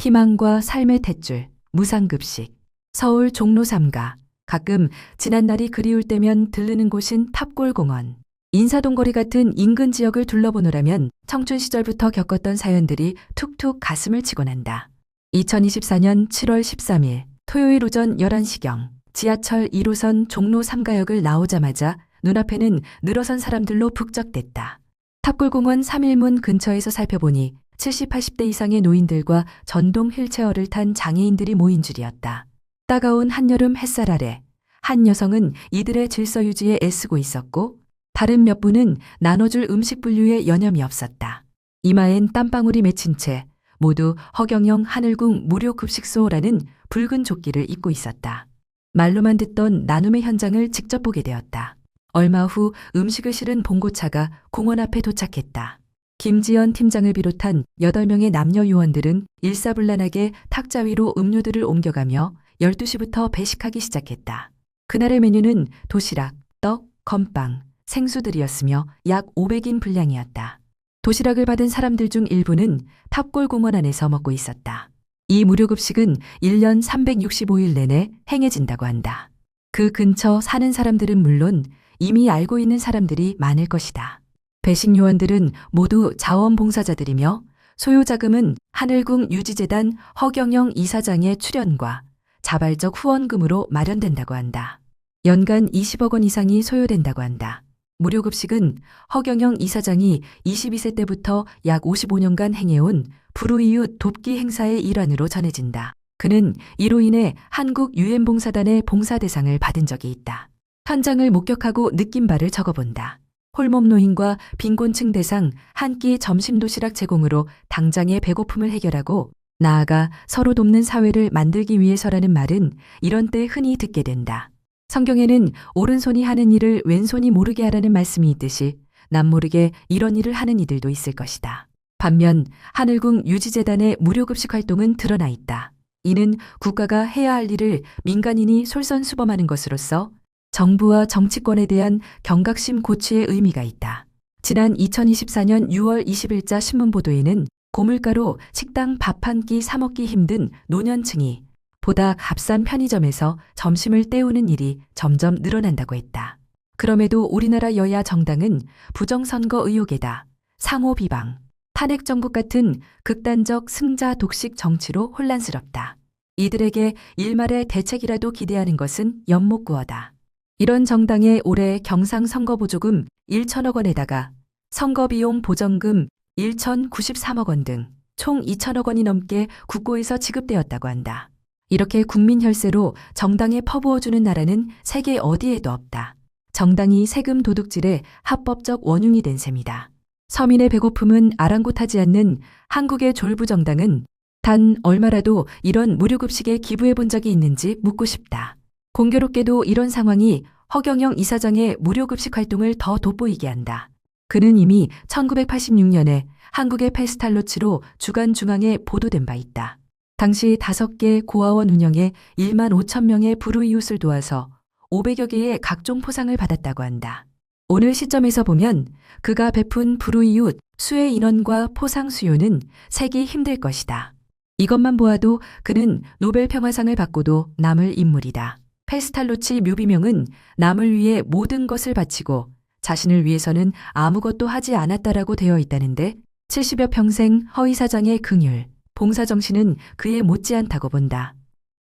희망과 삶의 탯줄, 무상급식, 서울 종로 3가, 가끔 지난날이 그리울 때면 들르는 곳인 탑골공원, 인사동거리 같은 인근 지역을 둘러보노라면 청춘 시절부터 겪었던 사연들이 툭툭 가슴을 치고 난다. 2024년 7월 13일 토요일 오전 11시경 지하철 1호선 종로 3가역을 나오자마자 눈앞에는 늘어선 사람들로 북적댔다. 탑골공원 3일문 근처에서 살펴보니 70, 80대 이상의 노인들과 전동 휠체어를 탄 장애인들이 모인 줄이었다. 따가운 한여름 햇살 아래 한 여성은 이들의 질서 유지에 애쓰고 있었고 다른 몇 분은 나눠줄 음식 분류에 여념이 없었다. 이마엔 땀방울이 맺힌 채 모두 허경영 하늘궁 무료급식소라는 붉은 조끼를 입고 있었다. 말로만 듣던 나눔의 현장을 직접 보게 되었다. 얼마 후 음식을 실은 봉고차가 공원 앞에 도착했다. 김지연 팀장을 비롯한 8명의 남녀 요원들은 일사불란하게 탁자 위로 음료들을 옮겨가며 12시부터 배식하기 시작했다. 그날의 메뉴는 도시락, 떡, 건빵, 생수들이었으며 약 500인 분량이었다. 도시락을 받은 사람들 중 일부는 탑골공원 안에서 먹고 있었다. 이 무료급식은 1년 365일 내내 행해진다고 한다. 그 근처 사는 사람들은 물론 이미 알고 있는 사람들이 많을 것이다. 배식 요원들은 모두 자원봉사자들이며 소요 자금은 하늘궁 유지재단 허경영 이사장의 출연과 자발적 후원금으로 마련된다고 한다. 연간 20억 원 이상이 소요된다고 한다. 무료급식은 허경영 이사장이 22세 때부터 약 55년간 행해온 불우이웃 돕기 행사의 일환으로 전해진다. 그는 이로 인해 한국 유엔봉사단의 봉사대상을 받은 적이 있다. 현장을 목격하고 느낀 바를 적어본다. 홀몸 노인과 빈곤층 대상 한 끼 점심 도시락 제공으로 당장의 배고픔을 해결하고 나아가 서로 돕는 사회를 만들기 위해서라는 말은 이런 때 흔히 듣게 된다. 성경에는 오른손이 하는 일을 왼손이 모르게 하라는 말씀이 있듯이 남모르게 이런 일을 하는 이들도 있을 것이다. 반면 하늘궁 유지재단의 무료급식 활동은 드러나 있다. 이는 국가가 해야 할 일을 민간인이 솔선수범하는 것으로서 정부와 정치권에 대한 경각심 고취의 의미가 있다. 지난 2024년 6월 20일자 신문보도에는 고물가로 식당 밥 한 끼 사 먹기 힘든 노년층이 보다 값싼 편의점에서 점심을 때우는 일이 점점 늘어난다고 했다. 그럼에도 우리나라 여야 정당은 부정선거 의혹에다 상호 비방, 탄핵 정국 같은 극단적 승자 독식 정치로 혼란스럽다. 이들에게 일말의 대책이라도 기대하는 것은 연못구어다. 이런 정당의 올해 경상선거보조금 1천억 원에다가 선거비용 보전금 1,093억 원 등 총 2천억 원이 넘게 국고에서 지급되었다고 한다. 이렇게 국민 혈세로 정당에 퍼부어주는 나라는 세계 어디에도 없다. 정당이 세금 도둑질의 합법적 원흉이 된 셈이다. 서민의 배고픔은 아랑곳하지 않는 한국의 졸부 정당은 단 얼마라도 이런 무료급식에 기부해 본 적이 있는지 묻고 싶다. 공교롭게도 이런 상황이 허경영 이사장의 무료급식 활동을 더 돋보이게 한다. 그는 이미 1986년에 한국의 페스탈로치로 주간중앙에 보도된 바 있다. 당시 5개 고아원 운영에 1만 5천 명의 불우이웃을 도와서 500여 개의 각종 포상을 받았다고 한다. 오늘 시점에서 보면 그가 베푼 불우이웃 수혜 인원과 포상 수요는 세기 힘들 것이다. 이것만 보아도 그는 노벨 평화상을 받고도 남을 인물이다. 페스탈로치 묘비명은 남을 위해 모든 것을 바치고 자신을 위해서는 아무것도 하지 않았다라고 되어 있다는데 70여 평생 허위사장의 긍휼, 봉사정신은 그에 못지않다고 본다.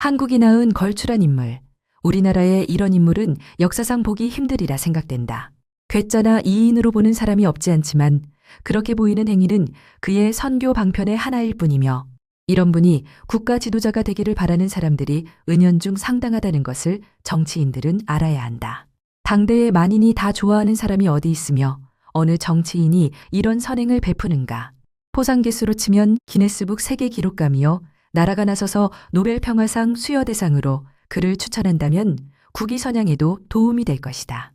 한국이 낳은 걸출한 인물, 우리나라의 이런 인물은 역사상 보기 힘들이라 생각된다. 괴짜나 이인으로 보는 사람이 없지 않지만 그렇게 보이는 행위는 그의 선교 방편의 하나일 뿐이며 이런 분이 국가 지도자가 되기를 바라는 사람들이 은연중 상당하다는 것을 정치인들은 알아야 한다. 당대의 만인이 다 좋아하는 사람이 어디 있으며 어느 정치인이 이런 선행을 베푸는가. 포상 개수로 치면 기네스북 세계 기록감이요. 나라가 나서서 노벨 평화상 수여 대상으로 그를 추천한다면 국위 선양에도 도움이 될 것이다.